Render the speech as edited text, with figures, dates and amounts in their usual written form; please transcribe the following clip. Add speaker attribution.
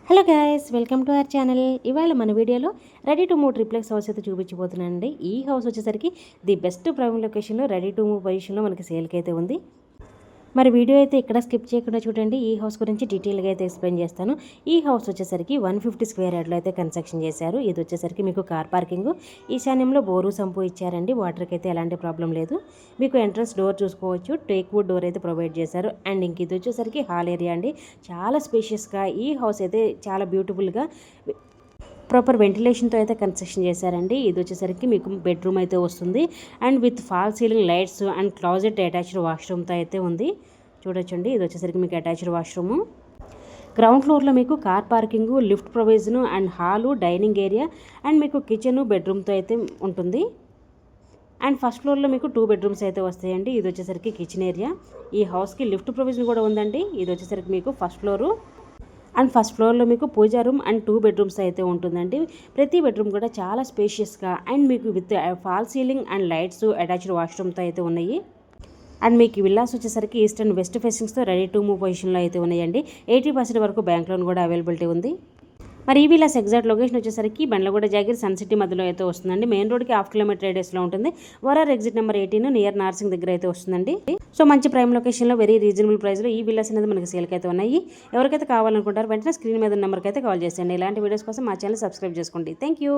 Speaker 1: Hello guys, welcome to our channel. ఇవాళ మన వీడియోలో ready to move triplex house అయితే చూపించబోతున్నానండి. ఈ హౌస్ వచ్చేసరికి ది బెస్ట్ ప్రైమ్ లొకేషన్లో రెడీ టు మూవ్ పొజిషన్లో మనకి సేల్కి అయితే ఉంది. మరి వీడియో అయితే ఇక్కడ స్కిప్ చేయకుండా చూడండి. ఈ హౌస్ గురించి డీటెయిల్గా అయితే ఎక్స్ప్లెయిన్ చేస్తాను. ఈ హౌస్ వచ్చేసరికి 150 స్క్వేర్ యార్డ్లో అయితే కన్స్ట్రక్షన్ చేశారు. ఇది వచ్చేసరికి మీకు కార్ పార్కింగ్, ఈశాన్యంలో బోరు సంపు ఇచ్చారండి. వాటర్కి అయితే ఎలాంటి ప్రాబ్లం లేదు. మీకు ఎంట్రన్స్ డోర్ చూసుకోవచ్చు, టేక్ వుడ్ డోర్ అయితే ప్రొవైడ్ చేశారు. అండ్ ఇంక ఇది వచ్చేసరికి హాల్ ఏరియా అండి. చాలా స్పేషియస్గా ఈ హౌస్ అయితే చాలా బ్యూటిఫుల్గా ప్రాపర్ వెంటిలేషన్తో అయితే కన్స్ట్రక్షన్ చేశారండి. ఇది వచ్చేసరికి మీకు బెడ్రూమ్ అయితే వస్తుంది and with fall ceiling lights and closet attached వాష్రూమ్తో అయితే ఉంది. చూడొచ్చండి, ఇది వచ్చేసరికి మీకు అటాచ్డ్ వాష్రూము. గ్రౌండ్ ఫ్లోర్లో మీకు car parking, lift provision and hall, dining area and మీకు కిచెన్ బెడ్రూమ్తో అయితే ఉంటుంది. అండ్ ఫస్ట్ ఫ్లోర్లో మీకు 2 బెడ్రూమ్స్ అయితే వస్తాయండి. ఇది వచ్చేసరికి కిచెన్ ఏరియా. ఈ హౌస్కి లిఫ్ట్ ప్రొవిజన్ కూడా ఉందండి. ఇది వచ్చేసరికి మీకు ఫస్ట్ ఫ్లోరు. అండ్ ఫస్ట్ ఫ్లోర్లో మీకు పూజా రూమ్ అండ్ 2 బెడ్రూమ్స్ అయితే ఉంటుందండి. ప్రతి బెడ్రూమ్ కూడా చాలా స్పేషియస్గా అండ్ మీకు with fall ceiling and lights attached వాష్రూమ్తో అయితే ఉన్నాయి. అండ్ మీకు విల్లాస్ వచ్చేసరికి ఈస్ట్ అండ్ వెస్ట్ ఫేసింగ్స్తో రెడీ టు మూవ్ పొజిషన్లో అయితే ఉన్నాయండి. 80% వరకు బ్యాంక్ లోన్ కూడా అవైలబిలిటీ ఉంది. మరి ఈ విల్లాస్ ఎగ్జాక్ట్ లొకేషన్ వచ్చేసరికి బండ్లగూడ జాగిర్ సన్ సిటీ మధ్యలో అయితే వస్తుందండి. మెయిన్ రోడ్కి 1/2 కిలోమీటర్ రేడియస్లో ఉంటుంది. వరార్ ఎగ్జిట్ నెంబర్ 18 నియర్ నార్సింగ్ దగ్గర అయితే వస్తుందండి. సో మంచి ప్రైమ్ లొకేషన్లో వెరీ రీజనబుల్ ప్రైస్లో ఈ విల్లాస్ అనేది మనకి సేల్కి అయితే ఉన్నాయి. ఎవరికైతే కావాలనుకుంటారో వెంటనే స్క్రీన్ మీద నెంబర్కి అయితే కాల్ చేసేయండి. ఇలాంటి వీడియోస్ కోసం మా ఛానల్ సబ్స్క్రైబ్ చేసుకోండి. Thank you.